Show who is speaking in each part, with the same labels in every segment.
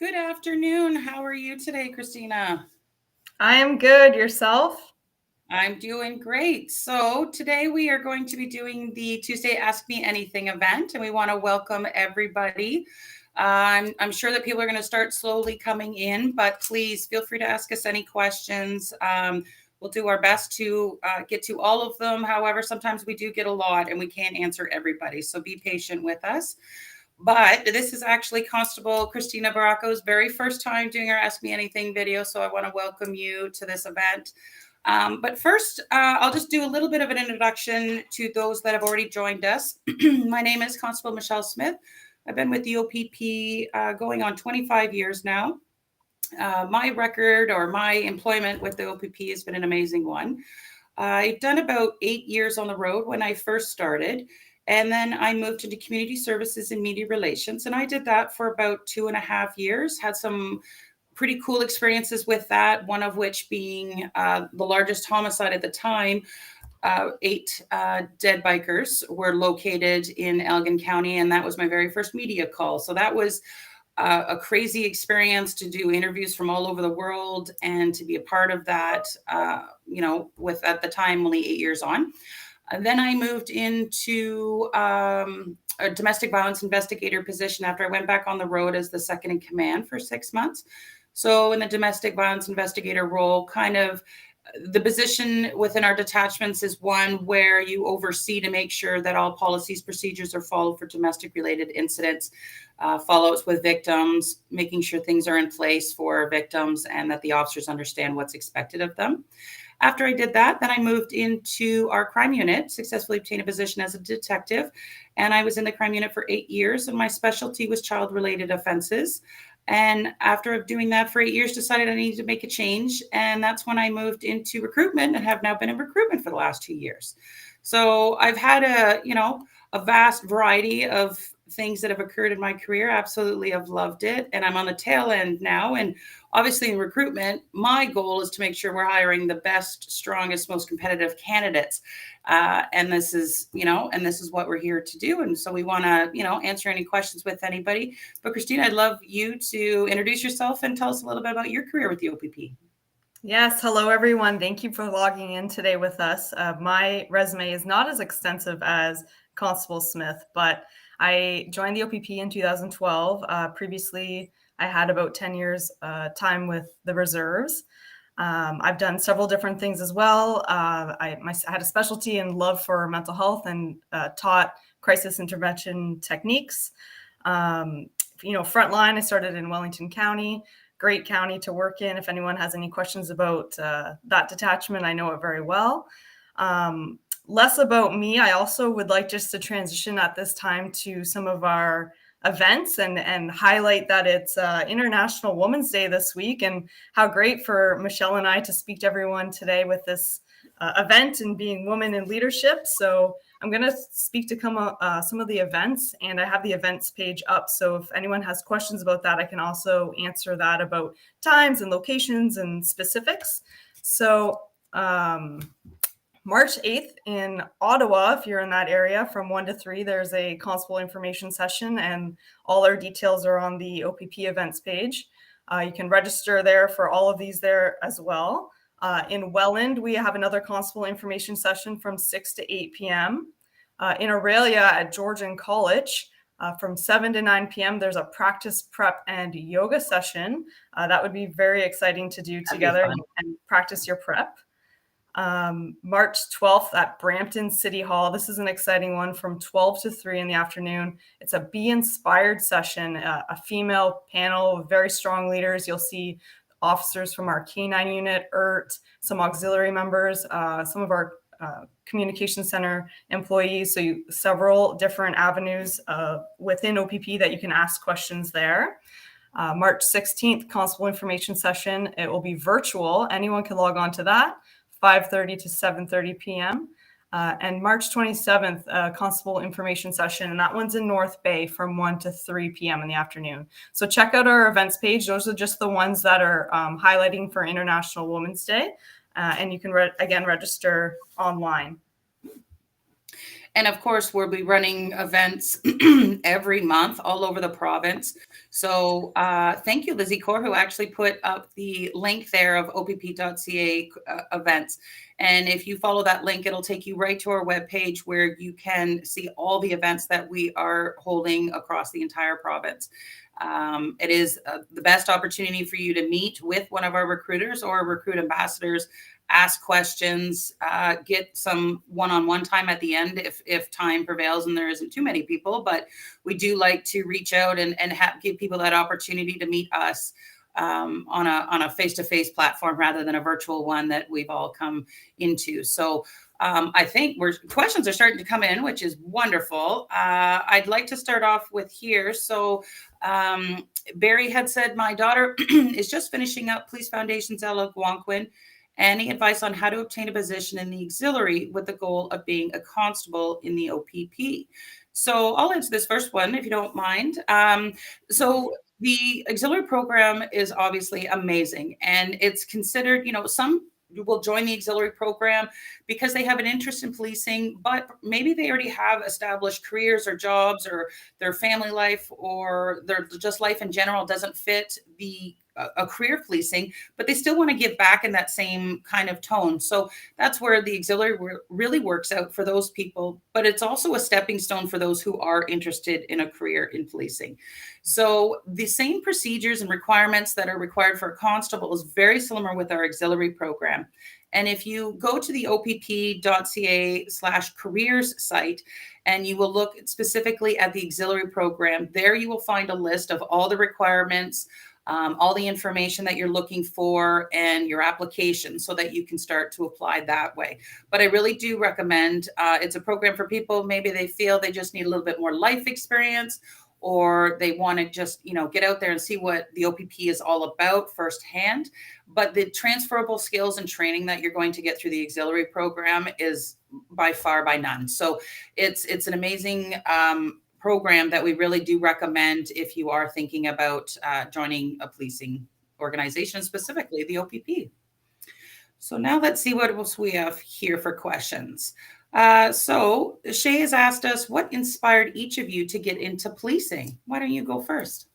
Speaker 1: Good afternoon. How are you today, Christina?
Speaker 2: I am good. Yourself?
Speaker 1: I'm doing great. So, today we are going to be doing the Tuesday Ask Me Anything event, and we want to welcome everybody. I'm sure that people are going to start slowly coming in, but please feel free to ask us any questions. We'll do our best to get to all of them. However, sometimes we do get a lot and we can't answer everybody. So, be patient with us. But this is actually Constable Christina Baracco's very first time doing our Ask Me Anything video. So I want to welcome you to this event. But first, I'll just do a little bit of an introduction to those that have already joined us. My name is Constable Michelle Smith. I've been with the OPP going on 25 years now. My record or my employment with the OPP has been an amazing one. I've done about 8 years on the road when I first started. And then I moved into community services and media relations. And I did that for about 2.5 years, had some pretty cool experiences with that, one of which being the largest homicide at the time. 8 dead bikers were located in Elgin County, and that was my very first media call. So that was a crazy experience to do interviews from all over the world and to be a part of that, with at the time only 8 years on. And then I moved into a domestic violence investigator position after I went back on the road as the second in command for 6 months. So in the domestic violence investigator role, kind of the position within our detachments is one where you oversee to make sure that all policies, procedures are followed for domestic related incidents, follow-ups with victims, making sure things are in place for victims and that the officers understand what's expected of them. After I did that, then I moved into our crime unit, successfully obtained a position as a detective. And I was in the crime unit for 8 years, and my specialty was child-related offenses. And after doing that for 8 years, decided I needed to make a change. And that's when I moved into recruitment and have now been in recruitment for the last 2 years. So I've had a vast variety of things that have occurred in my career. Absolutely, I've loved it. And I'm on the tail end now. And obviously in recruitment, my goal is to make sure we're hiring the best, strongest, most competitive candidates. And this is what we're here to do. And so we want to, answer any questions with anybody. But Christina, I'd love you to introduce yourself and tell us a little bit about your career with the OPP.
Speaker 2: Yes. Hello, everyone. Thank you for logging in today with us. My resume is not as extensive as Constable Smith, but I joined the OPP in 2012. Previously, I had about 10 years time with the reserves. I've done several different things as well. I had a specialty in love for mental health and taught crisis intervention techniques. Frontline, I started in Wellington County. Great county to work in. If anyone has any questions about that detachment, I know it very well. Less about me. I also would like just to transition at this time to some of our events and highlight that it's International Women's Day this week, and how great for Michelle and I to speak to everyone today with this event and being women in leadership. So I'm going to speak to some of the events, and I have the events page up. So if anyone has questions about that, I can also answer that about times and locations and specifics. So March 8th in Ottawa, if you're in that area, from 1 to 3, there's a constable information session, and all our details are on the OPP events page. You can register there for all of these there as well. In Welland, we have another constable information session from 6 to 8 p.m. In Aurelia at Georgian College, from 7 to 9 p.m., there's a practice prep and yoga session. That would be very exciting to do together and practice your prep. March 12th at Brampton City Hall. This is an exciting one from 12 to 3 in the afternoon. It's a Be Inspired session, a female panel of very strong leaders. You'll see officers from our K9 unit, some auxiliary members, some of our communication center employees. So several different avenues within OPP that you can ask questions there. March 16th, constable information session. It will be virtual. Anyone can log on to that. 5:30 to 7:30 p.m. And March 27th, constable information session, and that one's in North Bay from 1 to 3 p.m. in the afternoon. So check out our events page. Those are just the ones that are highlighting for International Women's Day, and you can again register online.
Speaker 1: And of course, we'll be running events every month all over the province. So thank you, Lizzie Core, who actually put up the link there of opp.ca events. And if you follow that link, it'll take you right to our webpage where you can see all the events that we are holding across the entire province. It is the best opportunity for you to meet with one of our recruiters or recruit ambassadors, ask questions, get some one-on-one time at the end if time prevails and there isn't too many people. But we do like to reach out and give people that opportunity to meet us on a face-to-face platform rather than a virtual one that we've all come into. So I think questions are starting to come in, which is wonderful. I'd like to start off with here. So Barry had said, my daughter is just finishing up Police Foundation's Algonquin. Any advice on how to obtain a position in the auxiliary with the goal of being a constable in the OPP? So I'll answer this first one, if you don't mind. So the auxiliary program is obviously amazing, and it's considered, some will join the auxiliary program because they have an interest in policing, but maybe they already have established careers or jobs, or their family life or their just life in general doesn't fit a career policing, but they still want to give back in that same kind of tone. So that's where the auxiliary really works out for those people, but it's also a stepping stone for those who are interested in a career in policing. So the same procedures and requirements that are required for a constable is very similar with our auxiliary program. And if you go to the opp.ca/careers site, and you will look specifically at the auxiliary program, there you will find a list of all the requirements, all the information that you're looking for, and your application, so that you can start to apply that way. But I really do recommend, it's a program for people, maybe they feel they just need a little bit more life experience, or they want to just, get out there and see what the OPP is all about firsthand. But the transferable skills and training that you're going to get through the auxiliary program is by far by none. So it's an amazing program that we really do recommend if you are thinking about joining a policing organization, specifically the OPP. So now let's see what else we have here for questions. So Shay has asked us, what inspired each of you to get into policing? Why don't you go first?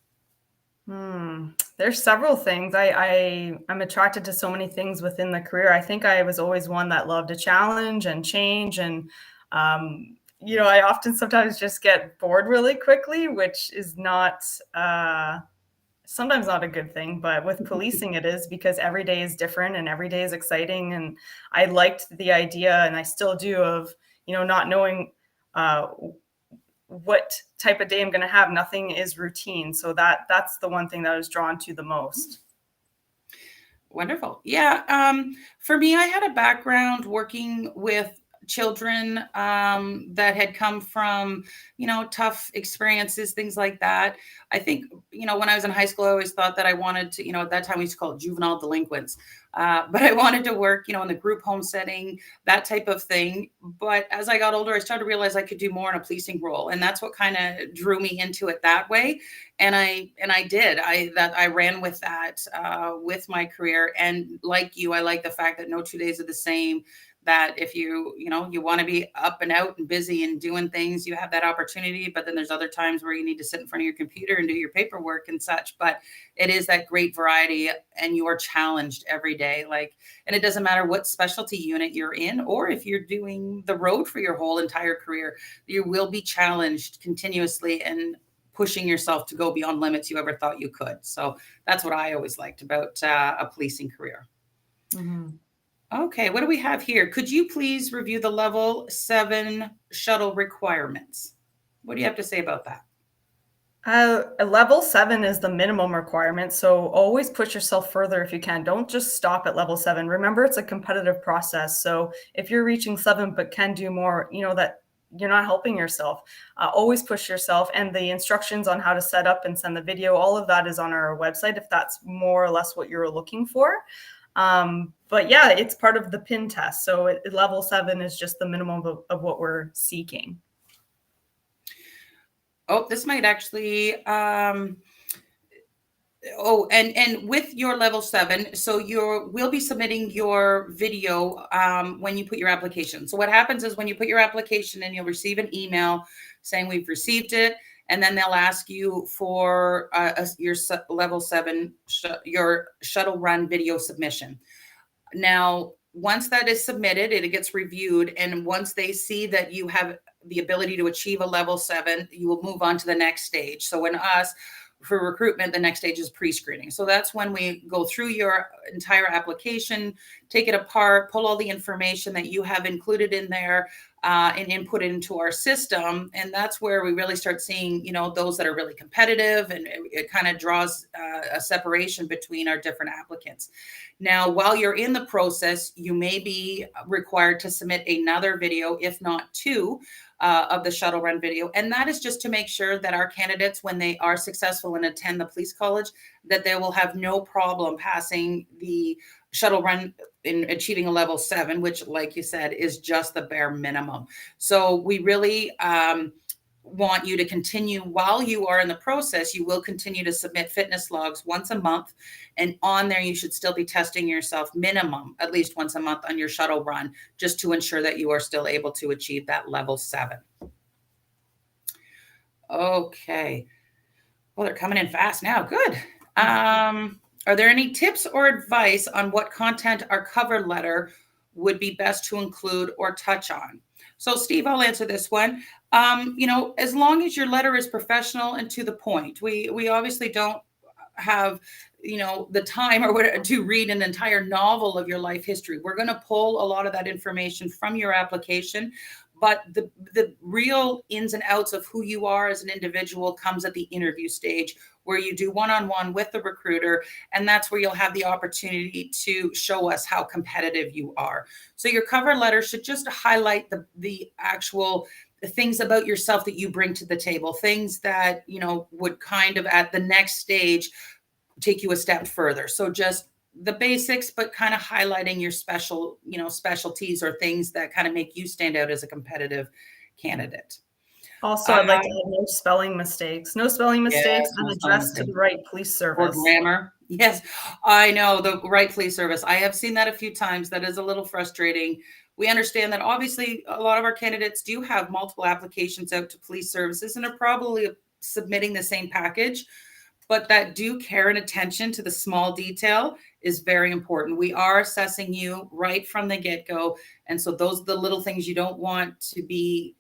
Speaker 2: There's several things. I'm attracted to so many things within the career. I think I was always one that loved a challenge and change. And, I often sometimes just get bored really quickly, which is not, sometimes not a good thing, but with policing it is, because every day is different and every day is exciting. And I liked the idea, and I still do, of, not knowing what type of day I'm going to have. Nothing is routine. So that's the one thing that I was drawn to the most.
Speaker 1: Wonderful. Yeah. For me, I had a background working with children that had come from, tough experiences, things like that. I think, when I was in high school, I always thought that I wanted to, at that time we used to call it juvenile delinquents. But I wanted to work, in the group home setting, that type of thing. But as I got older, I started to realize I could do more in a policing role. And that's what kind of drew me into it that way. And I did. I ran with that with my career. And like you, I like the fact that no 2 days are the same. That if you want to be up and out and busy and doing things, you have that opportunity. But then there's other times where you need to sit in front of your computer and do your paperwork and such. But it is that great variety, and you are challenged every day. And it doesn't matter what specialty unit you're in, or if you're doing the road for your whole entire career, you will be challenged continuously and pushing yourself to go beyond limits you ever thought you could. So that's what I always liked about a policing career.
Speaker 2: Mm-hmm.
Speaker 1: Okay, what do we have here? Could you please review the level 7 shuttle requirements? What do you have to say about that?
Speaker 2: A level 7 is the minimum requirement. So always push yourself further if you can. Don't just stop at level 7. Remember, it's a competitive process. So if you're reaching 7 but can do more, that you're not helping yourself. Always push yourself. And the instructions on how to set up and send the video, all of that is on our website if that's more or less what you're looking for. But yeah, it's part of the PIN test. So level 7 is just the minimum of what we're seeking.
Speaker 1: Oh, this might actually, Oh, and with your level 7, so we'll be submitting your video when you put your application. So what happens is when you put your application in, you'll receive an email saying we've received it, and then they'll ask you for your level 7 your shuttle run video submission. Now, once that is submitted, it gets reviewed, and once they see that you have the ability to achieve a level 7, you will move on to the next stage. So for recruitment, the next stage is pre-screening. So that's when we go through your entire application, take it apart, pull all the information that you have included in there, and input it into our system. And that's where we really start seeing, those that are really competitive, and it kind of draws a separation between our different applicants. Now, while you're in the process, you may be required to submit another video, if not two, of the shuttle run video. And that is just to make sure that our candidates, when they are successful and attend the police college, that they will have no problem passing the shuttle run in achieving a level 7, which, like you said, is just the bare minimum. So we really want you to continue while you are in the process. You will continue to submit fitness logs once a month, and on there you should still be testing yourself minimum at least once a month on your shuttle run, just to ensure that you are still able to achieve that level 7. Okay, well, they're coming in fast now. Good. Are there any tips or advice on what content our cover letter would be best to include or touch on? So, Steve, I'll answer this one. As long as your letter is professional and to the point. We obviously don't have, the time or whatever to read an entire novel of your life history. We're going to pull a lot of that information from your application, but the real ins and outs of who you are as an individual comes at the interview stage, where you do one-on-one with the recruiter, and that's where you'll have the opportunity to show us how competitive you are. So your cover letter should just highlight the actual things about yourself that you bring to the table, things that, would kind of at the next stage take you a step further. So just the basics, but kind of highlighting your specialties or things that kind of make you stand out as a competitive candidate.
Speaker 2: Also, I'd like to add no spelling mistakes. No spelling mistakes, and addressed to the right police service.
Speaker 1: Or grammar. Yes, I know, the right police service. I have seen that a few times. That is a little frustrating. We understand that obviously a lot of our candidates do have multiple applications out to police services and are probably submitting the same package, but that due care and attention to the small detail is very important. We are assessing you right from the get-go. And so those are the little things you don't want to be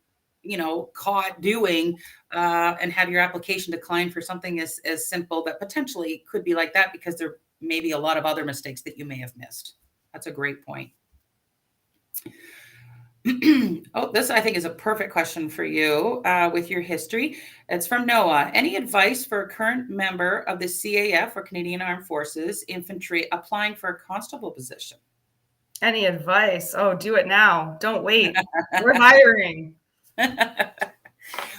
Speaker 1: caught doing, and have your application declined for something as simple that potentially could be like that, because there may be a lot of other mistakes that you may have missed. That's a great point. Oh, this I think is a perfect question for you with your history. It's from Noah. Any advice for a current member of the CAF or Canadian Armed Forces Infantry applying for a constable position?
Speaker 2: Any advice? Oh, do it now. Don't wait. We're hiring.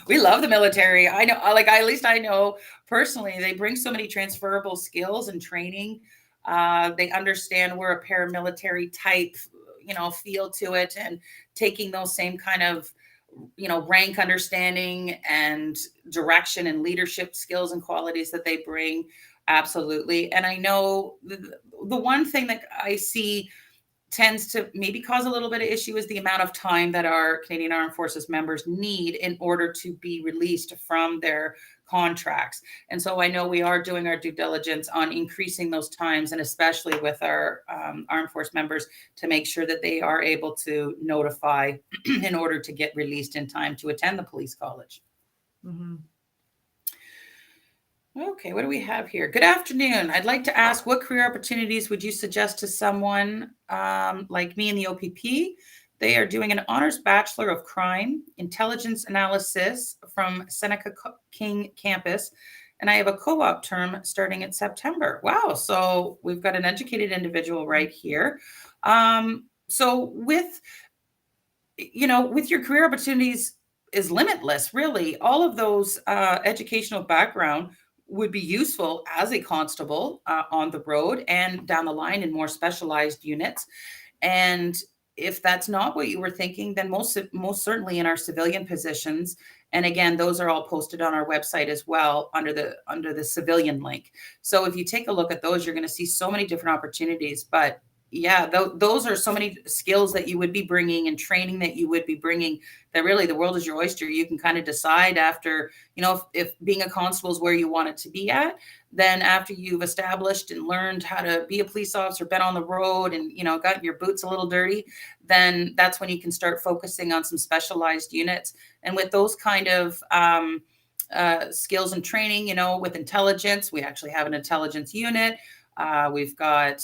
Speaker 1: We love the military. I know, at least I know personally, they bring so many transferable skills and training. They understand we're a paramilitary type, feel to it, and taking those same kind of, rank understanding and direction and leadership skills and qualities that they bring. Absolutely. And I know the one thing that I see tends to maybe cause a little bit of issue is the amount of time that our Canadian Armed Forces members need in order to be released from their contracts. And so I know we are doing our due diligence on increasing those times, and especially with our Armed Force members, to make sure that they are able to notify in order to get released in time to attend the police college. Mm-hmm. Okay, what do we have here? Good afternoon. I'd like to ask, what career opportunities would you suggest to someone like me in the OPP? They are doing an honors Bachelor of Crime, Intelligence Analysis from Seneca King campus, and I have a co-op term starting in September. Wow, so we've got an educated individual right here. So with your career opportunities is limitless, really. All of those educational background would be useful as a constable on the road and down the line in more specialized units. And if that's not what you were thinking, then most certainly in our civilian positions, And again, those are all posted on our website as well under the civilian link. So if you take a look at those, you're going to see so many different opportunities. But yeah, those are so many skills that you would be bringing and training that you would be bringing, that really the world is your oyster. You can kind of decide after, if being a constable is where you want it to be at, then after you've established and learned how to be a police officer, been on the road and, got your boots a little dirty, then that's when you can start focusing on some specialized units. And with those kind of skills and training, with intelligence, we actually have an intelligence unit. We've got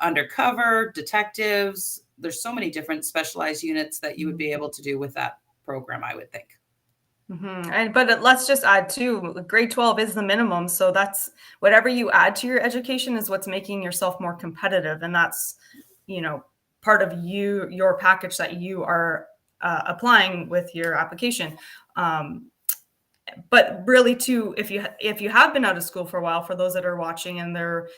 Speaker 1: undercover detectives. There's so many different specialized units that you would be able to do with that program, I would think.
Speaker 2: But let's just add too, grade 12 is the minimum. So that's whatever you add to your education is what's making yourself more competitive. And that's, part of your package that you are applying with your application. But really too, if you have been out of school for a while, for those that are watching and they're,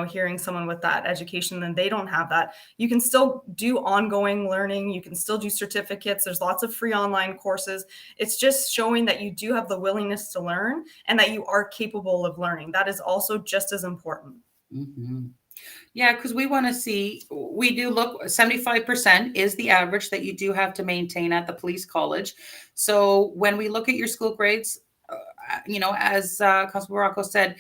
Speaker 2: hearing someone with that education, then they don't have that. You can still do ongoing learning. You can still do certificates. There's lots of free online courses. It's just showing that you do have the willingness to learn and that you are capable of learning. That is also just as important.
Speaker 1: Mm-hmm. Yeah, because we want to see, we do look, 75% is the average that you do have to maintain at the police college. So when we look at your school grades, as Constable Rocco said,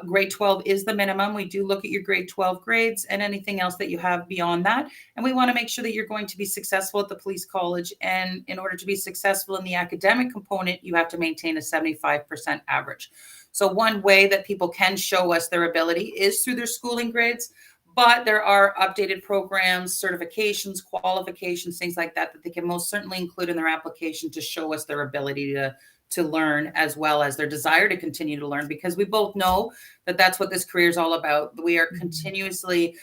Speaker 1: grade 12 is the minimum. We do look at your grade 12 grades and anything else that you have beyond that. And we want to make sure that you're going to be successful at the police college. And in order to be successful in the academic component, you have to maintain a 75% average. So one way that people can show us their ability is through their schooling grades. But there are updated programs, certifications, qualifications, things like that they can most certainly include in their application to show us their ability to learn, as well as their desire to continue to learn, because we both know that that's what this career is all about. We are continuously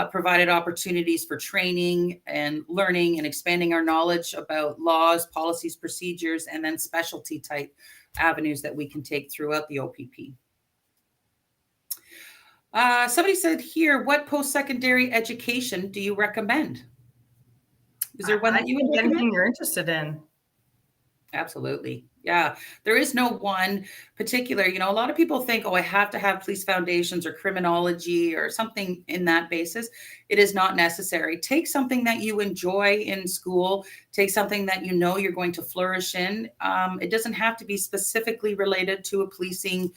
Speaker 1: provided opportunities for training and learning and expanding our knowledge about laws, policies, procedures, and then specialty type avenues that we can take throughout the OPP. Somebody said here, what post-secondary education do you recommend? Is there one that you would recommend?
Speaker 2: Anything you're interested in?
Speaker 1: Absolutely. Yeah. There is no one particular, a lot of people think, I have to have police foundations or criminology or something in that basis. It is not necessary. Take something that you enjoy in school. Take something that you're going to flourish in. It doesn't have to be specifically related to a policing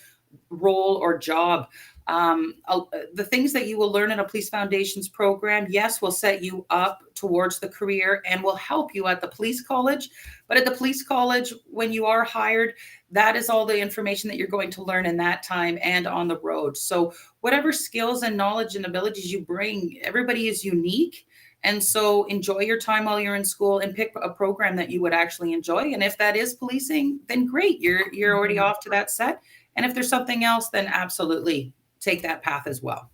Speaker 1: role or job. The things that you will learn in a police foundations program, yes, will set you up towards the career and will help you at the police college. But at the police college, when you are hired, that is all the information that you're going to learn in that time and on the road. So whatever skills and knowledge and abilities you bring, everybody is unique. And so enjoy your time while you're in school and pick a program that you would actually enjoy. And if that is policing, then great, you're already off to that set. And if there's something else, then absolutely take that path as well.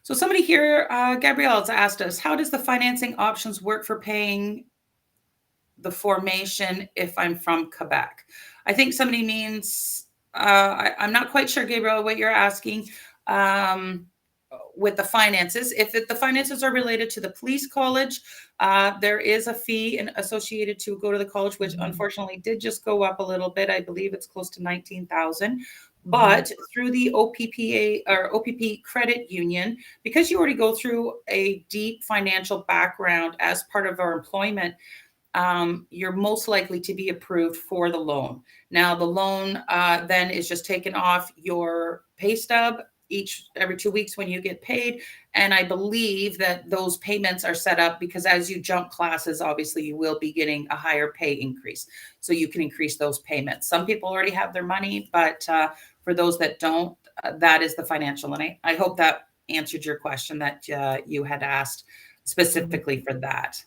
Speaker 1: So somebody here, Gabrielle, has asked us, how does the financing options work for paying the formation if I'm from Quebec? I think somebody means, I'm not quite sure, Gabrielle, what you're asking with the finances. If the finances are related to the police college, there is a fee associated to go to the college, which unfortunately did just go up a little bit. I believe it's close to 19,000. But through the OPPA or OPP credit union, because you already go through a deep financial background as part of our employment, you're most likely to be approved for the loan. Now, the loan then is just taken off your pay stub every 2 weeks when you get paid. And I believe that those payments are set up because as you jump classes, obviously you will be getting a higher pay increase. So you can increase those payments. Some people already have their money, but for those that don't, that is the financial. And I hope that answered your question that you had asked specifically for that.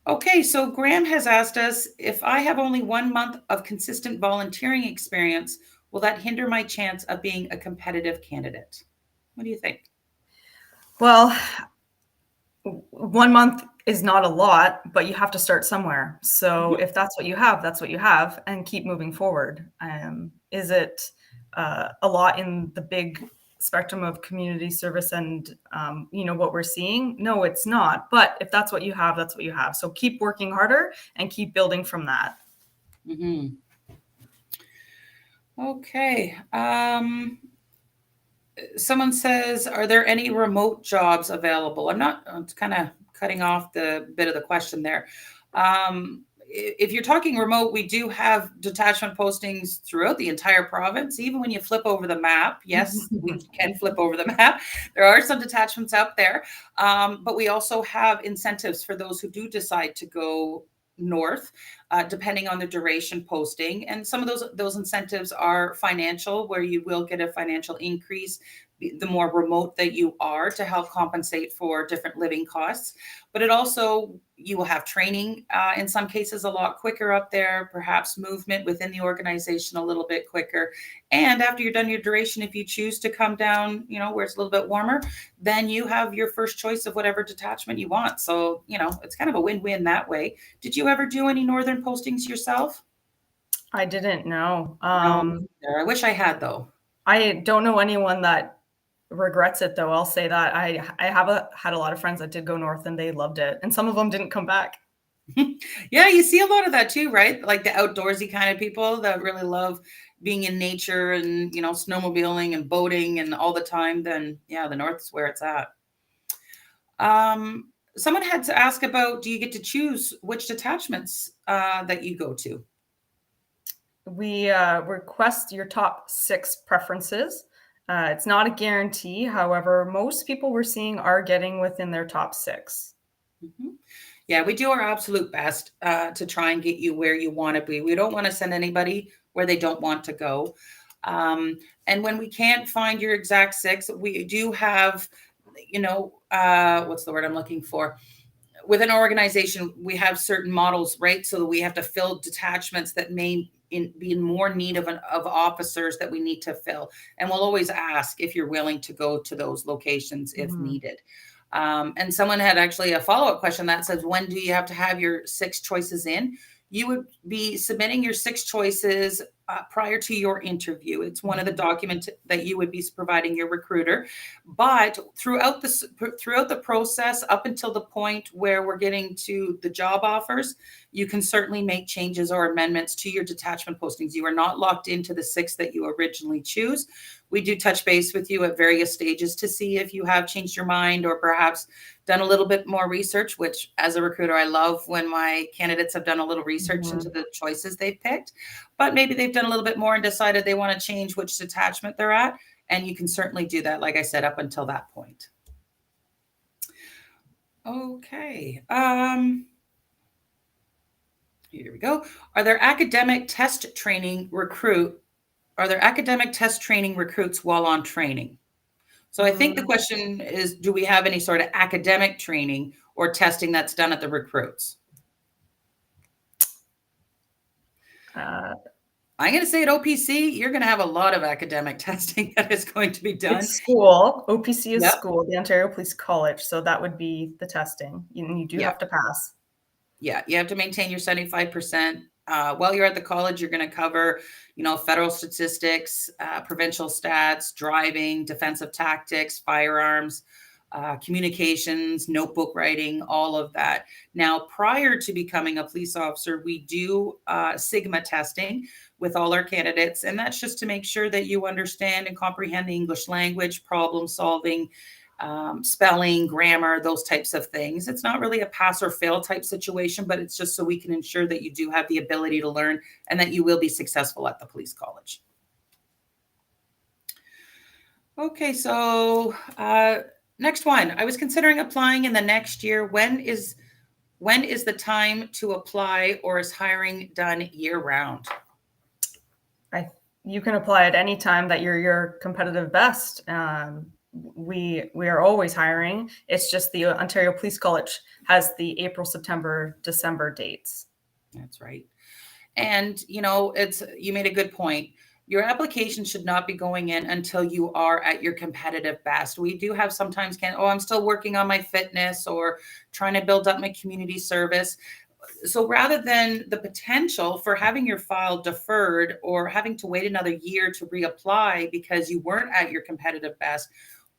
Speaker 1: Okay, so Graham has asked us, if I have only 1 month of consistent volunteering experience, will that hinder my chance of being a competitive candidate? What do you think?
Speaker 2: Well, 1 month is not a lot, but you have to start somewhere. So if that's what you have, that's what you have, and keep moving forward. Is it a lot in the big spectrum of community service and, what we're seeing. No, it's not. But if that's what you have, that's what you have. So keep working harder and keep building from that.
Speaker 1: Mm-hmm. Okay. Someone says, are there any remote jobs available? I'm kind of cutting off the bit of the question there. If you're talking remote, we do have detachment postings throughout the entire province. Even when you flip over the map, yes, we can flip over the map. There are some detachments out there, but we also have incentives for those who do decide to go north, depending on the duration posting. And some of those incentives are financial, where you will get a financial increase the more remote that you are, to help compensate for different living costs. But it also, you will have training, in some cases a lot quicker up there, perhaps movement within the organization a little bit quicker. And after you're done your duration, if you choose to come down, where it's a little bit warmer, then you have your first choice of whatever detachment you want. So, it's kind of a win-win that way. Did you ever do any northern postings yourself?
Speaker 2: I didn't know.
Speaker 1: No, I wish I had, though.
Speaker 2: I don't know anyone that regrets it, though. I'll say that I had a lot of friends that did go north and they loved it, and some of them didn't come back.
Speaker 1: Yeah, you see a lot of that too, right? Like the outdoorsy kind of people that really love being in nature and, snowmobiling and boating and all the time. Then yeah, the north is where it's at. Someone had to ask about, do you get to choose which detachments that you go to?
Speaker 2: We request your top 6 preferences. It's not a guarantee. However, most people we're seeing are getting within their top 6.
Speaker 1: Mm-hmm. Yeah, we do our absolute best to try and get you where you want to be. We don't want to send anybody where they don't want to go. And when we can't find your exact 6, we do have, what's the word I'm looking for? With an organization, we have certain models, right? So we have to fill detachments that may be in more need of officers that we need to fill. And we'll always ask if you're willing to go to those locations if needed. And someone had actually a follow-up question that says, when do you have to have your 6 choices in? You would be submitting your 6 choices prior to your interview. It's one of the documents that you would be providing your recruiter. But throughout the process, up until the point where we're getting to the job offers, you can certainly make changes or amendments to your detachment postings. You are not locked into the 6 that you originally choose. We do touch base with you at various stages to see if you have changed your mind or perhaps done a little bit more research, which as a recruiter, I love when my candidates have done a little research into the choices they've picked, but maybe they've done a little bit more and decided they want to change which detachment they're at. And you can certainly do that, like I said, up until that point. Okay. Here we go. Are there academic test training recruits while on training? So I think the question is, do we have any sort of academic training or testing that's done at the recruits? I'm going to say at OPC, you're going to have a lot of academic testing that is going to be done.
Speaker 2: It's school. OPC is school, the Ontario Police College. So that would be the testing. You do have to pass.
Speaker 1: Yeah, you have to maintain your 75%. While you're at the college, you're going to cover, federal statistics, provincial stats, driving, defensive tactics, firearms, communications, notebook writing, all of that. Now, prior to becoming a police officer, we do Sigma testing with all our candidates. And that's just to make sure that you understand and comprehend the English language, problem solving, spelling, grammar, those types of things. It's not really a pass or fail type situation, but it's just so we can ensure that you do have the ability to learn and that you will be successful at the police college. Okay, so next one. I was considering applying in the next year. When is the time to apply, or is hiring done year round?
Speaker 2: You can apply at any time that you're your competitive best. We are always hiring. It's just the Ontario Police College has the April, September, December dates.
Speaker 1: That's right. And you made a good point. Your application should not be going in until you are at your competitive best. We do have sometimes I'm still working on my fitness or trying to build up my community service. so rather than the potential for having your file deferred or having to wait another year to reapply because you weren't at your competitive best,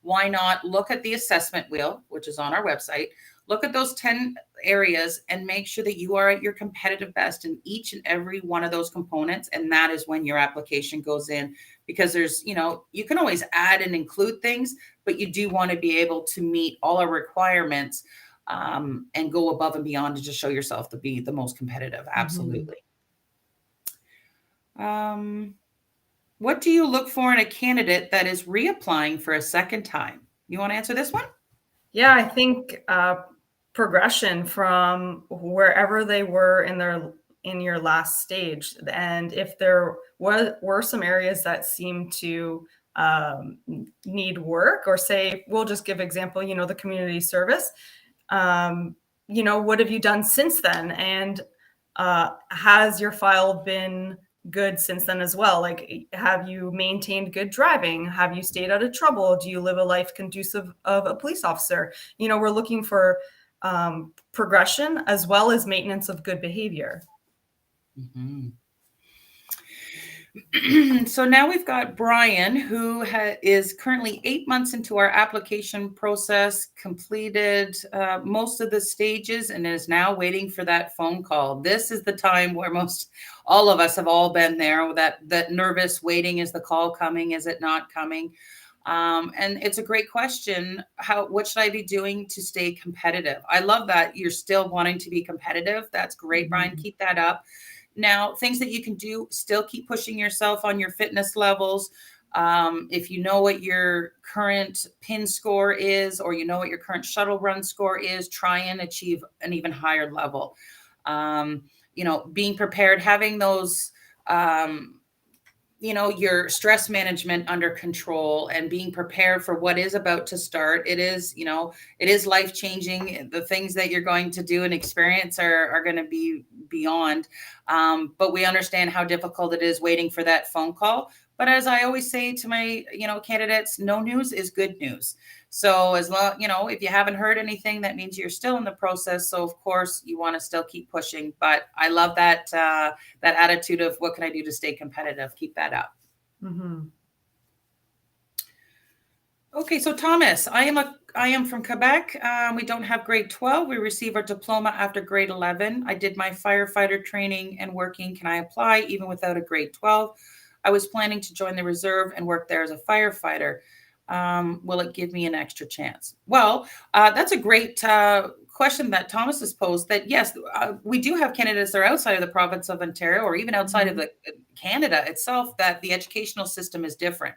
Speaker 1: why not look at the assessment wheel, which is on our website, look at those 10 areas and make sure that you are at your competitive best in each and every one of those components. And that is when your application goes in, because there's, you can always add and include things, but you do want to be able to meet all our requirements and go above and beyond to just show yourself to be the most competitive. Absolutely. What do you look for in a candidate that is reapplying for a second time? You want to answer this one?
Speaker 2: Yeah, I think progression from wherever they were in your last stage, and if there were some areas that seem to need work, or say, we'll just give example, the community service. What have you done since then? And has your file been good since then as well? Like, have you maintained good driving? Have you stayed out of trouble? Do you live a life conducive of a police officer? We're looking for progression as well as maintenance of good behavior.
Speaker 1: So now we've got Brian, who is currently 8 months into our application process, completed most of the stages, and is now waiting for that phone call. This is the time where all of us have all been there, that nervous waiting. Is the call coming? Is it not coming? And it's a great question. What should I be doing to stay competitive? I love that you're still wanting to be competitive. That's great, Brian. Keep that up. Now, things that you can do, still keep pushing yourself on your fitness levels. If you know what your current PIN score is, or you know what your current shuttle run score is, try and achieve an even higher level. Being prepared, having those, your stress management under control, and being prepared for what is about to start. It is life-changing. The things that you're going to do and experience are going to be beyond. But we understand how difficult it is waiting for that phone call. But as I always say to my, candidates, no news is good news. So as long, if you haven't heard anything, that means you're still in the process. So of course you want to still keep pushing. But I love that attitude of, what can I do to stay competitive? Keep that up. Okay, so Thomas, I am from Quebec. We don't have grade 12. We receive our diploma after grade 11. I did my firefighter training and working. Can I apply even without a grade 12? I was planning to join the reserve and work there as a firefighter. Will it give me an extra chance? Well, that's a great question that Thomas has posed, that yes, we do have candidates that are outside of the province of Ontario, or even outside of the Canada itself, that the educational system is different.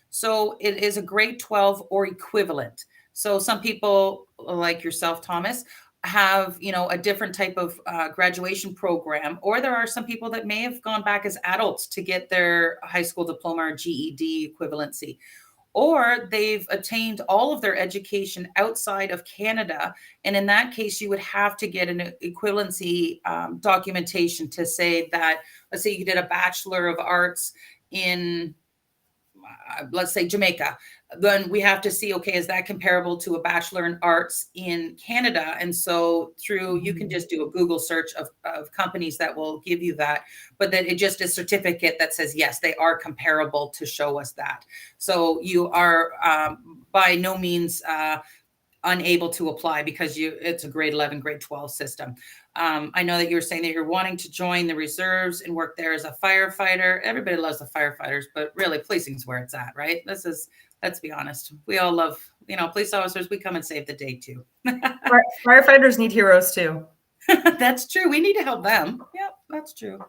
Speaker 1: So it is a grade 12 or equivalent. So some people like yourself, Thomas, have, a different type of graduation program, or there are some people that may have gone back as adults to get their high school diploma or GED equivalency, or they've attained all of their education outside of Canada. And in that case, you would have to get an equivalency documentation to say that, let's say you did a Bachelor of Arts in, let's say, Jamaica. Then we have to see, okay, is that comparable to a Bachelor in Arts in Canada? And so you can just do a Google search of companies that will give you that, but then it just a certificate that says, yes, they are comparable, to show us that. So you are by no means unable to apply, because it's a grade 11, grade 12 system. I know that you're saying that you're wanting to join the reserves and work there as a firefighter. Everybody loves the firefighters, but really policing's where it's at, right? Let's be honest. We all love, police officers. We come and save the day too.
Speaker 2: Firefighters need heroes too.
Speaker 1: That's true. We need to help them. Yep, that's true.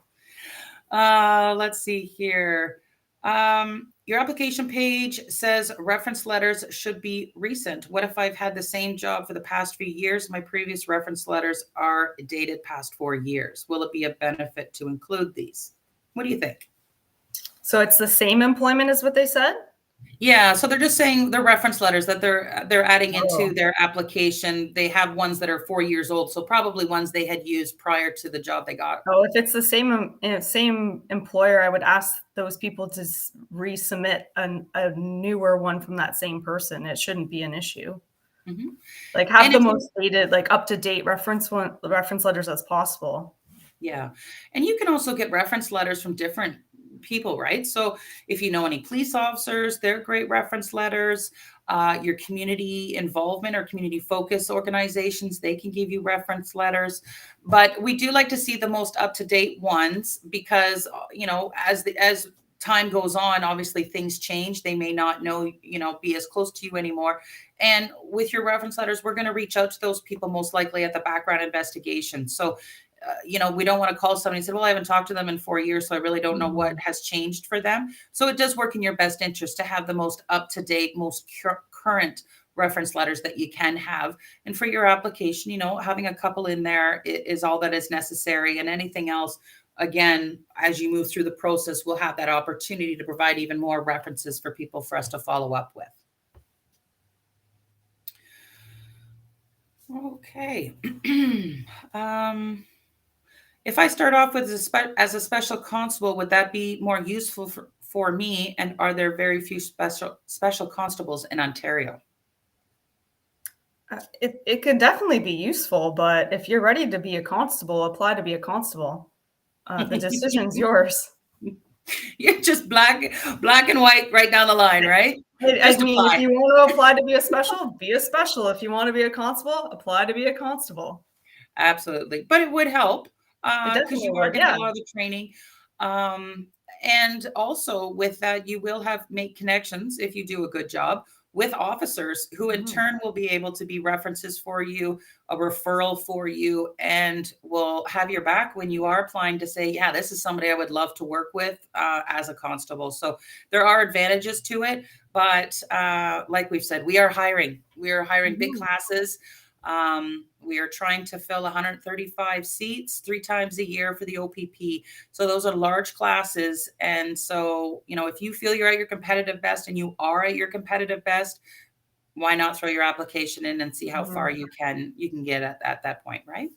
Speaker 1: Let's see here. Your application page says reference letters should be recent. What if I've had the same job for the past few years? My previous reference letters are dated past 4 years. Will it be a benefit to include these? What do you think?
Speaker 2: So it's the same employment as what they said?
Speaker 1: Yeah, so they're just saying the reference letters that they're adding into their application. They have ones that are 4 years old, so probably ones they had used prior to the job they got.
Speaker 2: Oh, if it's the same employer, I would ask those people to resubmit a newer one from that same person. It shouldn't be an issue.
Speaker 1: Mhm.
Speaker 2: Like have
Speaker 1: And
Speaker 2: the
Speaker 1: if you
Speaker 2: most dated, like up to date reference letters as possible.
Speaker 1: Yeah. And you can also get reference letters from different people, right? So if you know any police officers, they're great reference letters. Your community involvement or community focus organizations, they can give you reference letters. But we do like to see the most up to date ones because, as time goes on, obviously things change. They may not know, be as close to you anymore. And with your reference letters, we're going to reach out to those people most likely at the background investigation. So we don't want to call somebody and say, well, I haven't talked to them in 4 years, so I really don't know what has changed for them. So it does work in your best interest to have the most up-to-date, most current reference letters that you can have. And for your application, having a couple in there is all that is necessary. And anything else, again, as you move through the process, we'll have that opportunity to provide even more references for people for us to follow up with. Okay. If I start off with as a special constable, would that be more useful for me? And are there very few special constables in Ontario?
Speaker 2: It could definitely be useful, but if you're ready to be a constable, apply to be a constable. The decision's yours.
Speaker 1: You're just black and white right down the line, right?
Speaker 2: I
Speaker 1: Just
Speaker 2: mean, if
Speaker 1: apply.
Speaker 2: you want to apply to be a special, be a special. If you want to be a constable, apply to be a constable.
Speaker 1: Absolutely. But it would help
Speaker 2: It
Speaker 1: because
Speaker 2: definitely
Speaker 1: you are
Speaker 2: would,
Speaker 1: going to
Speaker 2: yeah.
Speaker 1: get a lot of the training. Um, and also with that, you will make connections if you do a good job with officers who in
Speaker 2: Mhm.
Speaker 1: turn will be able to be references for you, a referral for you, and will have your back when you are applying to say, yeah, this is somebody I would love to work with as a constable. So there are advantages to it. But like we've said, we are hiring. We are hiring big
Speaker 2: Mhm.
Speaker 1: classes. We are trying to fill 135 seats 3 times a year for the OPP. So those are large classes. And so, if you feel you're at your competitive best and you are at your competitive best, why not throw your application in and see how far
Speaker 2: Mhm.
Speaker 1: you can get at that point, right?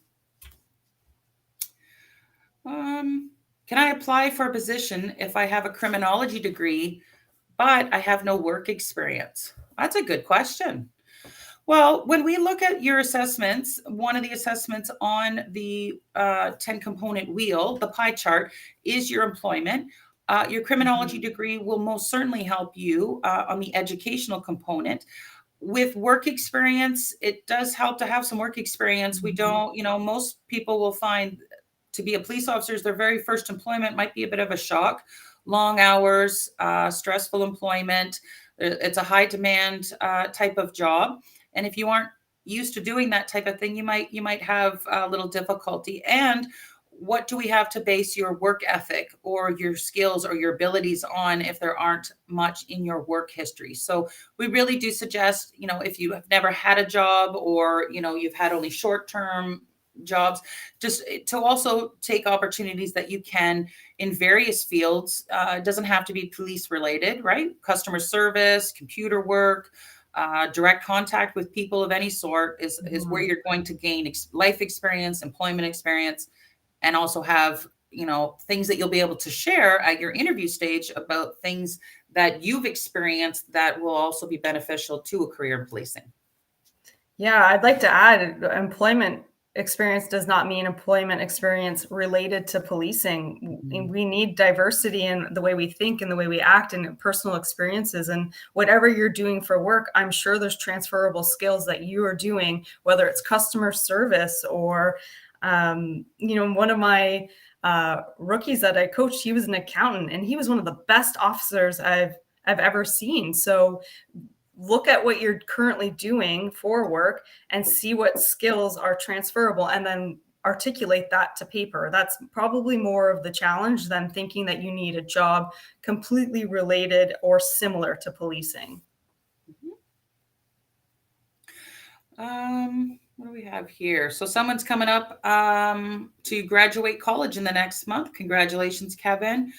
Speaker 1: Can I apply for a position if I have a criminology degree, but I have no work experience? That's a good question. Well, when we look at your assessments, one of the assessments on the 10 component wheel, the pie chart, is your employment. Your criminology
Speaker 2: Mhm.
Speaker 1: degree will most certainly help you on the educational component. With work experience, it does help to have some work experience. We
Speaker 2: Mhm.
Speaker 1: don't, most people will find to be a police officers, their very first employment might be a bit of a shock. Long hours, stressful employment. It's a high demand type of job. And if you aren't used to doing that type of thing, you might have a little difficulty. And what do we have to base your work ethic or your skills or your abilities on if there aren't much in your work history? So we really do suggest, if you have never had a job or, you've had only short-term jobs, just to also take opportunities that you can in various fields. It doesn't have to be police related, right? Customer service, computer work, direct contact with people of any sort is where
Speaker 2: Mhm.
Speaker 1: you're going to gain life experience, employment experience, and also have things that you'll be able to share at your interview stage about things that you've experienced that will also be beneficial to a career in policing.
Speaker 2: Yeah, I'd like to add employment experience does not mean employment experience related to policing.
Speaker 1: Mhm.
Speaker 2: We need diversity in the way we think and the way we act and personal experiences. And whatever you're doing for work, I'm sure there's transferable skills that you are doing, whether it's customer service or, one of my rookies that I coached, he was an accountant and he was one of the best officers I've ever seen. So look at what you're currently doing for work and see what skills are transferable and then articulate that to paper. That's probably more of the challenge than thinking that you need a job completely related or similar to policing.
Speaker 1: What do we have here? So someone's coming up to graduate college in the next month. Congratulations, Kevin.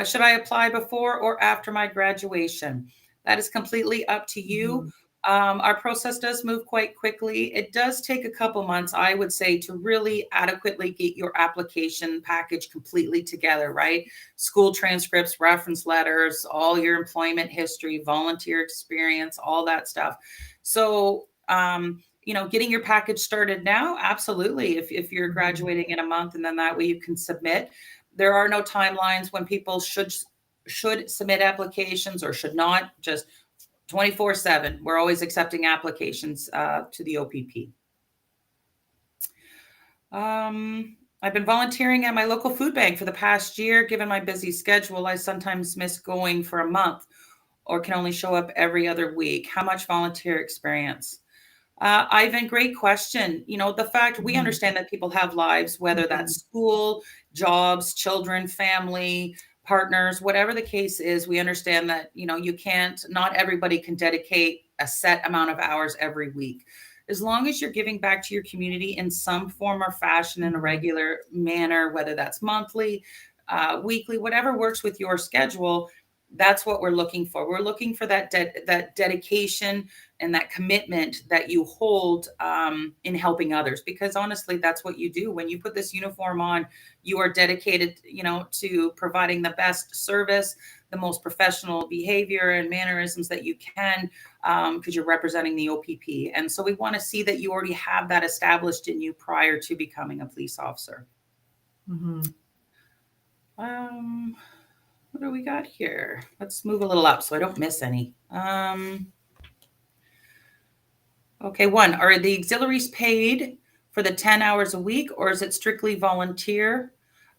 Speaker 1: Should I apply before or after my graduation? That is completely up to you.
Speaker 2: Mhm.
Speaker 1: Our process does move quite quickly. It does take a couple months, I would say, to really adequately get your application package completely together, right? School transcripts, reference letters, all your employment history, volunteer experience, all that stuff. So Getting your package started now, absolutely. If you're graduating in a month, and then that way you can submit. There are no timelines when people should submit applications or should not. Just 24/7. We're always accepting applications to the OPP. I've been volunteering at my local food bank for the past year. Given my busy schedule, I sometimes miss going for a month or can only show up every other week. How much volunteer experience? Ivan, great question. The fact we understand that people have lives, whether that's school, jobs, children, family, partners, whatever the case is, we understand that, not everybody can dedicate a set amount of hours every week. As long as you're giving back to your community in some form or fashion in a regular manner, whether that's monthly, weekly, whatever works with your schedule, that's what we're looking for. We're looking for that dedication and that commitment that you hold in helping others, because honestly, that's what you do. When you put this uniform on, you are dedicated, to providing the best service, the most professional behavior and mannerisms that you can, because you're representing the OPP. And so we want to see that you already have that established in you prior to becoming a police officer. What do we got here? Let's move a little up so I don't miss any. Okay, one, are the auxiliaries paid for the 10 hours a week, or is it strictly volunteer?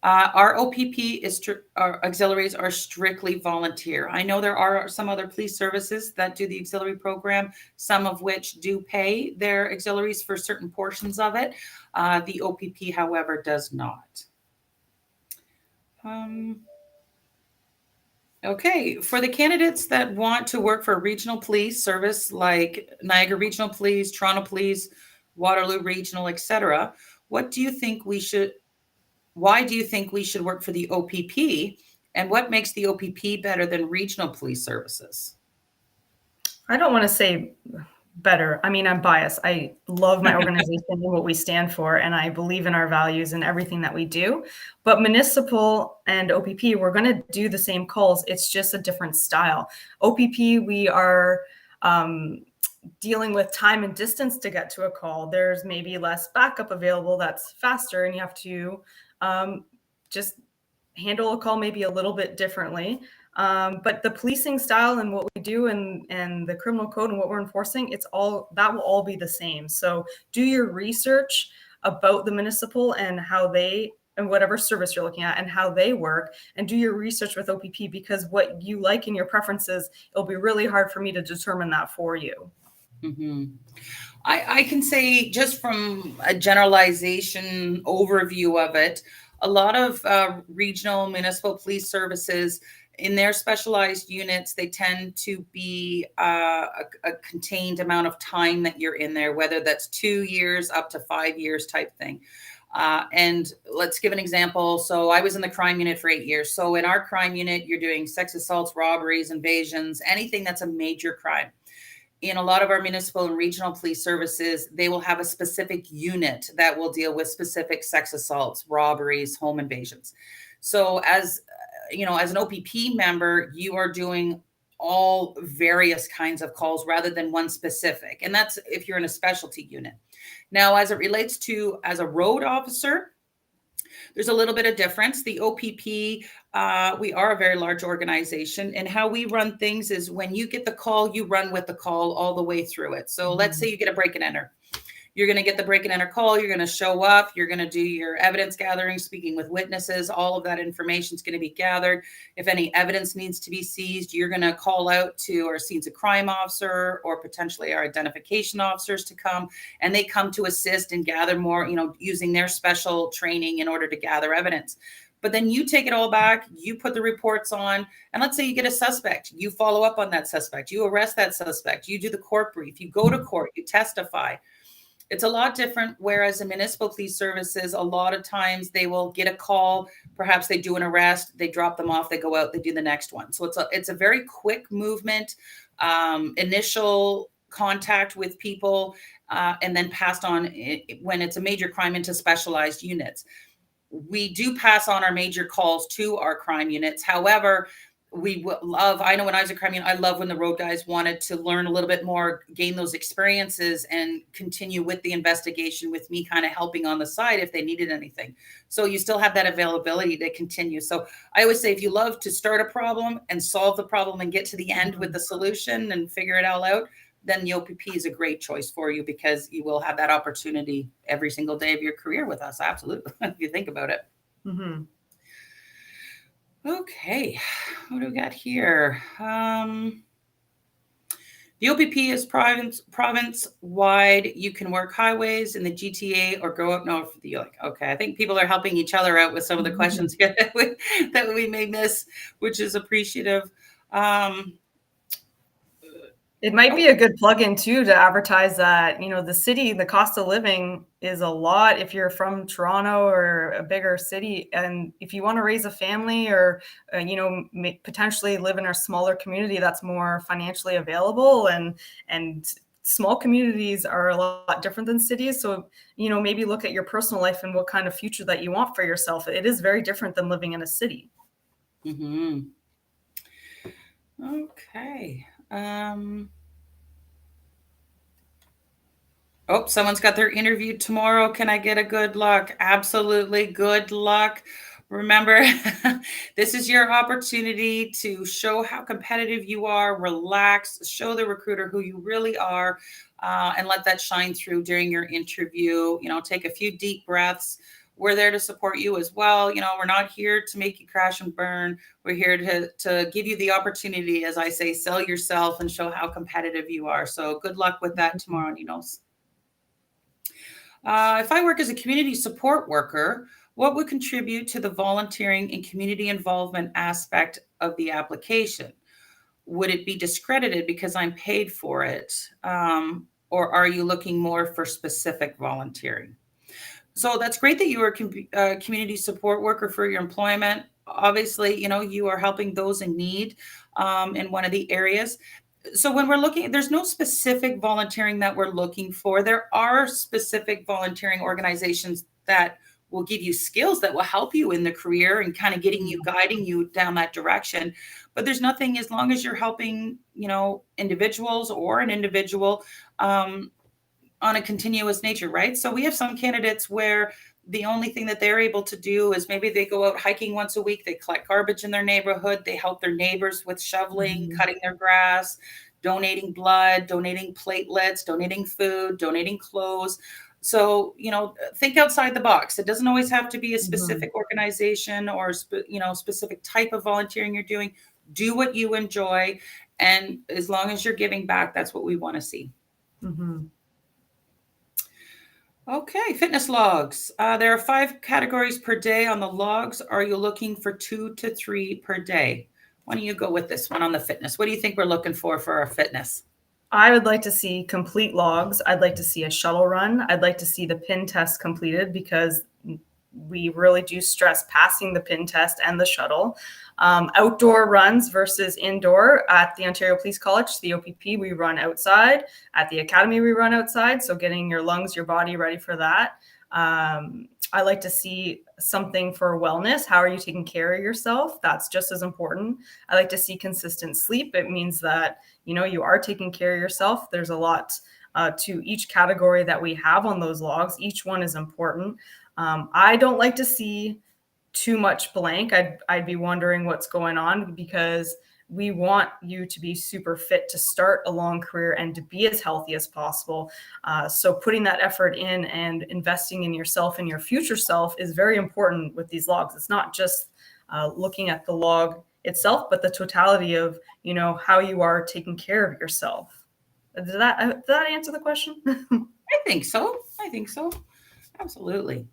Speaker 1: Our OPP our auxiliaries are strictly volunteer. I know there are some other police services that do the auxiliary program, some of which do pay their auxiliaries for certain portions of it. The OPP, however, does not. Okay, for the candidates that want to work for a regional police service like Niagara Regional Police, Toronto Police, Waterloo Regional, etc., why do you think we should work for the OPP, and what makes the OPP better than regional police services?
Speaker 2: I don't want to say better. I mean, I'm biased. I love my organization and what we stand for, and I believe in our values and everything that we do. But municipal and OPP, we're going to do the same calls. It's just a different style. OPP, we are dealing with time and distance to get to a call. There's maybe less backup available that's faster, and you have to just handle a call maybe a little bit differently. But the policing style and what we do and the criminal code and what we're enforcing, that will all be the same. So do your research about the municipal and how they, and whatever service you're looking at and how they work, and do your research with OPP, because what you like and your preferences, it'll be really hard for me to determine that for you.
Speaker 1: I can say, just from a generalization overview of it, a lot of regional municipal police services, in their specialized units, they tend to be a contained amount of time that you're in there, whether that's 2 years up to 5 years type thing. And let's give an example. So I was in the crime unit for 8 years. So in our crime unit, you're doing sex assaults, robberies, invasions, anything that's a major crime. In a lot of our municipal and regional police services, they will have a specific unit that will deal with specific sex assaults, robberies, home invasions. So as an OPP member, you are doing all various kinds of calls rather than one specific. And that's if you're in a specialty unit. Now, as it relates to as a road officer, there's a little bit of difference. The OPP, we are a very large organization, and how we run things is when you get the call, you run with the call all the way through it. So let's say you get a break and enter. You're going to get the break and enter call. You're going to show up. You're going to do your evidence gathering, speaking with witnesses. All of that information is going to be gathered. If any evidence needs to be seized, you're going to call out to our scenes of crime officer or potentially our identification officers to come, and they come to assist and gather more, using their special training in order to gather evidence. But then you take it all back, you put the reports on, and let's say you get a suspect. You follow up on that suspect. You arrest that suspect. You do the court brief. You go to court. You testify. It's a lot different. Whereas in municipal police services, a lot of times they will get a call. Perhaps they do an arrest. They drop them off. They go out. They do the next one. So it's a very quick movement, initial contact with people, and then passed on when it's a major crime into specialized units. We do pass on our major calls to our crime units. However, I know when I was a crime unit, I love when the road guys wanted to learn a little bit more, gain those experiences and continue with the investigation with me kind of helping on the side if they needed anything. So you still have that availability to continue. So I always say, if you love to start a problem and solve the problem and get to the end with the solution and figure it all out, then the OPP is a great choice for you, because you will have that opportunity every single day of your career with us. Absolutely. If you think about it.
Speaker 2: Mm-hmm.
Speaker 1: Okay, what do we got here? The OPP is province wide. You can work highways in the GTA or go up. No, you're like, okay, I think people are helping each other out with some of the questions here that we may miss, which is appreciative.
Speaker 2: It might be a good plug-in too to advertise that, the city, the cost of living is a lot if you're from Toronto or a bigger city. And if you want to raise a family or, potentially live in a smaller community that's more financially available, and small communities are a lot different than cities. So, maybe look at your personal life and what kind of future that you want for yourself. It is very different than living in a city.
Speaker 1: Mm-hmm. Okay. Oh, someone's got their interview tomorrow. Can I get a good luck? Absolutely. Good luck. Remember, this is your opportunity to show how competitive you are, relax, show the recruiter who you really are, and let that shine through during your interview. Take a few deep breaths. We're there to support you as well. We're not here to make you crash and burn. We're here to give you the opportunity, as I say, sell yourself and show how competitive you are. So good luck with that tomorrow, Ninos. If I work as a community support worker, what would contribute to the volunteering and community involvement aspect of the application? Would it be discredited because I'm paid for it? Or are you looking more for specific volunteering? So that's great that you are a community support worker for your employment. Obviously, you are helping those in need in one of the areas. So when we're looking, there's no specific volunteering that we're looking for. There are specific volunteering organizations that will give you skills that will help you in the career and kind of guiding you down that direction. But there's nothing, as long as you're helping, individuals or an individual on a continuous nature, right? So we have some candidates where the only thing that they're able to do is maybe they go out hiking once a week, they collect garbage in their neighborhood, they help their neighbors with shoveling, cutting their grass, donating blood, donating platelets, donating food, donating clothes. So, think outside the box. It doesn't always have to be a specific organization or, specific type of volunteering you're doing. Do what you enjoy. And as long as you're giving back, that's what we want to see.
Speaker 2: Mm-hmm.
Speaker 1: Okay, fitness logs. There are 5 categories per day on the logs. Are you looking for 2 to 3 per day? Why don't you go with this one on the fitness? What do you think we're looking for our fitness?
Speaker 2: I would like to see complete logs. I'd like to see a shuttle run. I'd like to see the PIN test completed, because we really do stress passing the PIN test and the shuttle. Outdoor runs versus indoor. At the Ontario Police College, the OPP, we run outside. At the academy, we run outside. So getting your lungs, your body ready for that. I like to see something for wellness. How are you taking care of yourself? That's just as important. I like to see consistent sleep. It means that, you are taking care of yourself. There's a lot to each category that we have on those logs. Each one is important. I don't like to see too much blank. I'd be wondering what's going on, because we want you to be super fit to start a long career and to be as healthy as possible. So putting that effort in and investing in yourself and your future self is very important with these logs. It's not just looking at the log itself, but the totality of, how you are taking care of yourself. Did that answer the question?
Speaker 1: I think so. Absolutely.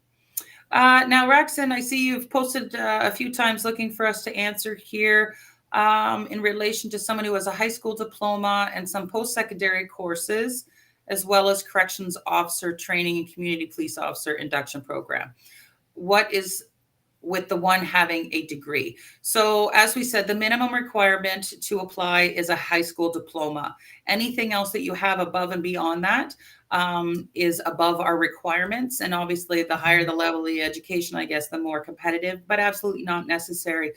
Speaker 1: Now, Raxon, I see you've posted a few times looking for us to answer here in relation to someone who has a high school diploma and some post-secondary courses, as well as corrections officer training and community police officer induction program. What is with the one having a degree? So as we said, the minimum requirement to apply is a high school diploma. Anything else that you have above and beyond that is above our requirements. And obviously the higher the level of the education, I guess, the more competitive, but absolutely not necessary.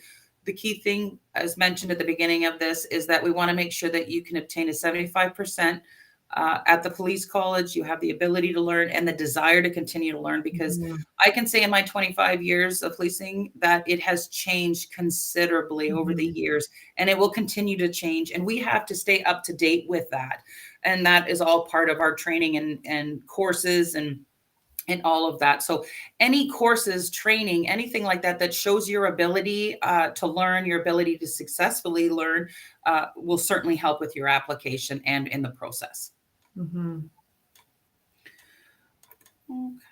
Speaker 1: the key thing, as mentioned at the beginning of this, is that we want to make sure that you can obtain a 75% at the police college. You have the ability to learn and the desire to continue to learn, because I can say in my 25 years of policing that it has changed considerably over the years, and it will continue to change. And we have to stay up to date with that. And that is all part of our training and courses and all of that. So any courses, training, anything like that, that shows your ability to learn, your ability to successfully learn, will certainly help with your application and in the process.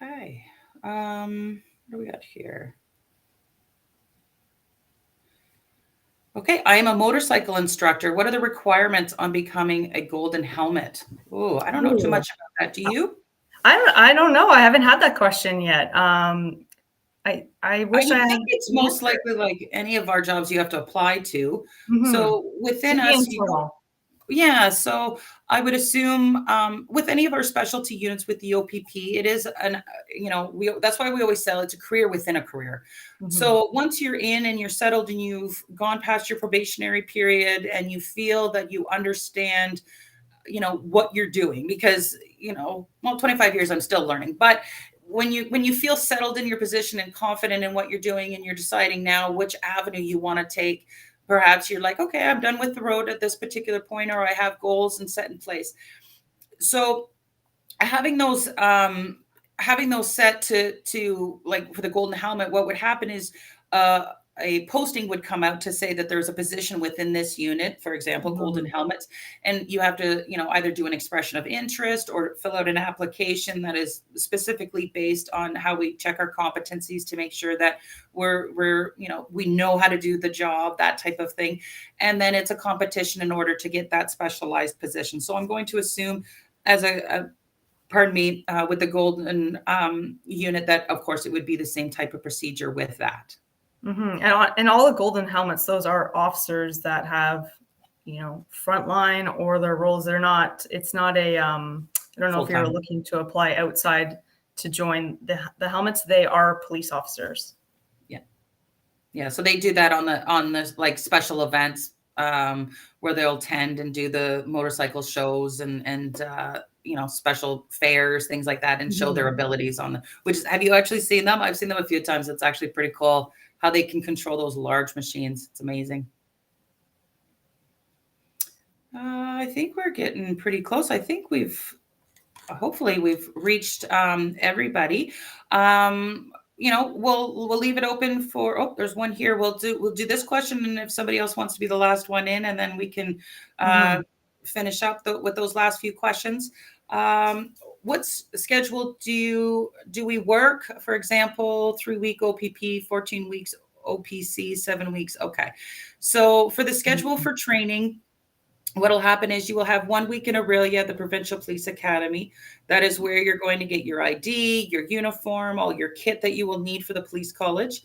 Speaker 1: Okay. What do we got here? Okay, I am a motorcycle instructor. What are the requirements on becoming a golden helmet? Oh, I don't know too much about that. Do you?
Speaker 2: I don't know. I haven't had that question yet. I wish I
Speaker 1: would
Speaker 2: had
Speaker 1: think it's
Speaker 2: the
Speaker 1: most
Speaker 2: answer.
Speaker 1: likely like any of our jobs you have to apply to.
Speaker 2: Mhm.
Speaker 1: So within
Speaker 2: To be
Speaker 1: us,
Speaker 2: informal.
Speaker 1: yeah, so I would assume with any of our specialty units with the OPP, it is that's why we always sell it's a career within a career. So once you're in and you're settled and you've gone past your probationary period and you feel that you understand, what you're doing, because, 25 years, I'm still learning, but when you feel settled in your position and confident in what you're doing and you're deciding now which avenue you want to take, perhaps you're like, okay, I'm done with the road at this particular point, or I have goals and set in place. So having those set to like for the golden helmet, what would happen is a posting would come out to say that there's a position within this unit, for example, golden helmets, and you have to, either do an expression of interest or fill out an application that is specifically based on how we check our competencies to make sure that we know how to do the job, that type of thing. And then it's a competition in order to get that specialized position. So I'm going to assume as with the golden unit, that of course it would be the same type of procedure with that.
Speaker 2: And all the golden helmets, those are officers that have, frontline or their roles. It's not a, I don't know if you're looking to apply outside to join the helmets, they are police officers.
Speaker 1: Yeah. So they do that on the like special events where they'll attend and do the motorcycle shows and special fairs, things like that, and show their abilities have you actually seen them? I've seen them a few times. It's actually pretty cool how they can control those large machines. It's amazing. I think we're getting pretty close. I think hopefully we've reached everybody. We'll leave it open for, there's one here. We'll do this question. And if somebody else wants to be the last one in, and then we can finish up with those last few questions. What schedule do we work? For example, 3-week OPP, 14 weeks OPC, 7 weeks. Okay. So for the schedule for training, what'll happen is you will have 1 week in Aurelia at the Provincial Police Academy. That is where you're going to get your ID, your uniform, all your kit that you will need for the police college.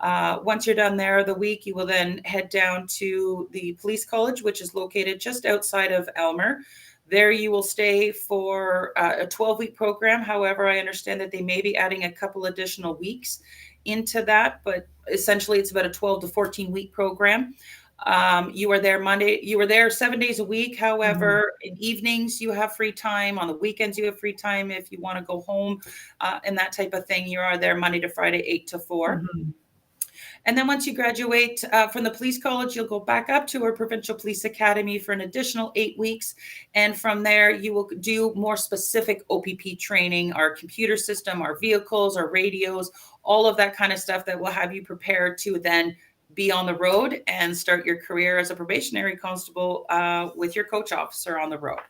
Speaker 1: Once you're done there, the week, you will then head down to the police college, which is located just outside of Elmer. There you will stay for a 12-week program. However, I understand that they may be adding a couple additional weeks into that, but essentially it's about a 12 to 14-week program. You are there 7 days a week. However, in evenings, you have free time. On the weekends, you have free time if you want to go home and that type of thing. You are there Monday to Friday, 8 to 4. And then once you graduate from the police college, you'll go back up to our Provincial Police Academy for an additional 8 weeks. And from there, you will do more specific OPP training, our computer system, our vehicles, our radios, all of that kind of stuff that will have you prepared to then be on the road and start your career as a probationary constable with your coach officer on the road.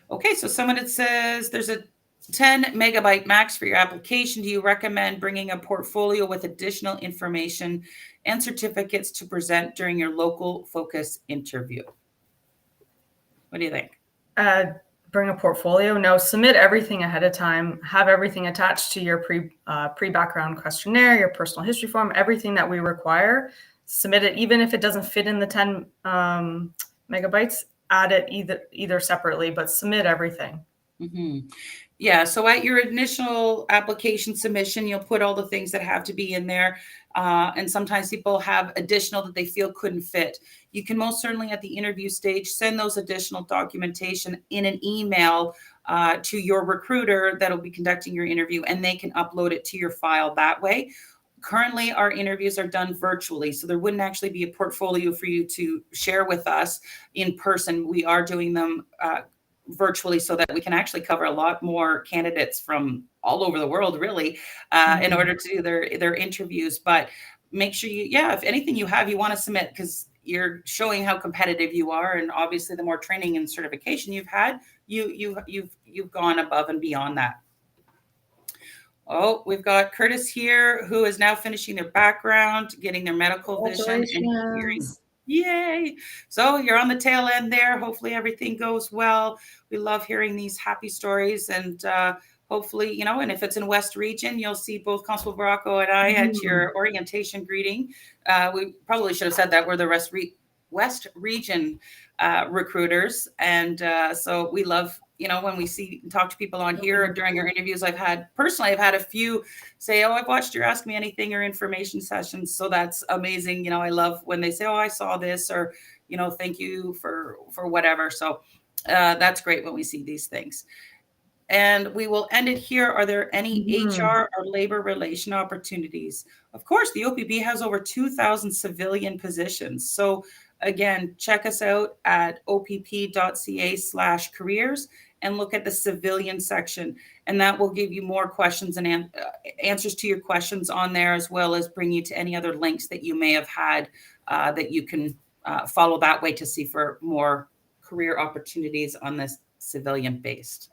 Speaker 1: Okay, so someone that says there's a 10 megabyte max for your application. Do you recommend bringing a portfolio with additional information and certificates to present during your local focus interview? What do you think?
Speaker 2: Bring a portfolio? No, submit everything ahead of time. Have everything attached to your pre-background questionnaire, your personal history form, everything that we require. Submit it, even if it doesn't fit in the 10 megabytes. Add it either separately, but submit everything.
Speaker 1: Yeah, so at your initial application submission, you'll put all the things that have to be in there. And sometimes people have additional that they feel couldn't fit. You can most certainly at the interview stage send those additional documentation in an email to your recruiter that'll be conducting your interview, and they can upload it to your file that way. Currently, our interviews are done virtually, so there wouldn't actually be a portfolio for you to share with us in person. We are doing them virtually so that we can actually cover a lot more candidates from all over the world, really, in order to do their interviews. But make sure you, yeah, if anything you have, you want to submit, because you're showing how competitive you are, and obviously the more training and certification you've had, you've gone above and beyond that. Oh, we've got Curtis here, who is now finishing their background, getting their medical vision and hearing. Yay. So you're on the tail end there. Hopefully everything goes well. We love hearing these happy stories, and hopefully, you know, and if it's in West Region, you'll see both Constable Baracco and I at your orientation greeting. We probably should have said that we're the West Region recruiters. And so we love, you know, when we talk to people on here during our interviews. I've had a few say, oh, I've watched your Ask Me Anything or information sessions. So that's amazing. You know, I love when they say, oh, I saw this, or, you know, thank you for whatever. So that's great when we see these things. And we will end it here. Are there any HR or labor relation opportunities? Of course, the OPB has over 2,000 civilian positions. So again, check us out at opp.ca/careers and look at the civilian section. And that will give you more questions and answers to your questions on there, as well as bring you to any other links that you may have had that you can follow that way to see for more career opportunities on this civilian based.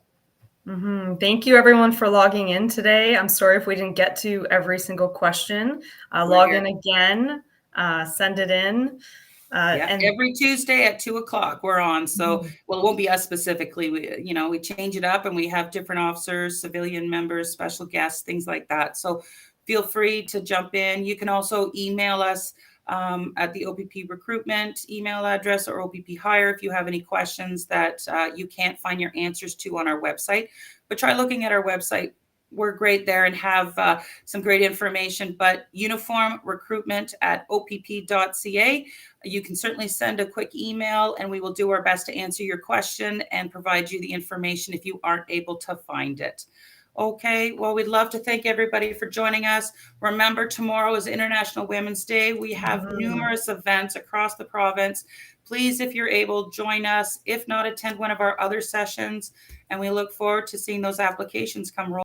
Speaker 2: Thank you, everyone, for logging in today. I'm sorry if we didn't get to every single question. Log in again, send it in.
Speaker 1: And every Tuesday at 2:00 we're on. So, well, it won't be us specifically. We change it up, and we have different officers, civilian members, special guests, things like that. So feel free to jump in. You can also email us at the OPP Recruitment email address, or OPP Hire, if you have any questions that you can't find your answers to on our website. But try looking at our website. We're great there and have some great information. But uniform recruitment at opp.ca. You can certainly send a quick email, and we will do our best to answer your question and provide you the information if you aren't able to find it. Okay, well, we'd love to thank everybody for joining us. Remember, tomorrow is International Women's Day. We have numerous events across the province. Please, if you're able, join us. If not, attend one of our other sessions. And we look forward to seeing those applications come rolling.